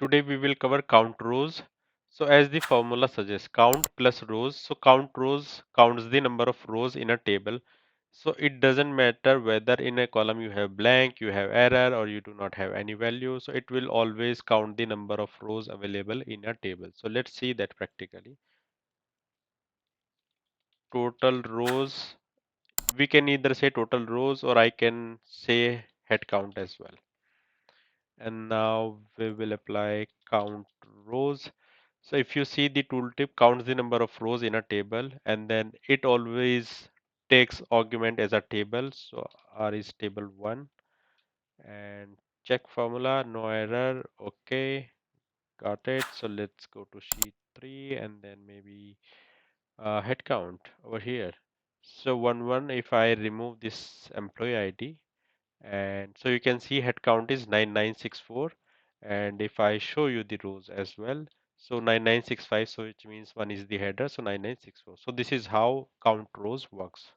Today we will cover count rows. So as the formula suggests, count plus rows. So count rows counts the number of rows in a table. So it doesn't matter whether in a column you have blank, you have error, or you do not have any value. So it will always count the number of rows available in a table. So let's see that practically. Total rows. We can either say total rows or I can say head count as well. And now we will apply count rows. So if you see the tooltip counts the number of rows in a table and then it always takes argument as a table. So R is table 1 and check formula, no error. Okay, got it. So let's go to sheet 3 and then maybe head count over here. So 1 if I remove this employee ID, and so you can see head count is 9964, and if I show you the rows as well, so 9965, so which means one is the header, so 9964. So this is how count rows works.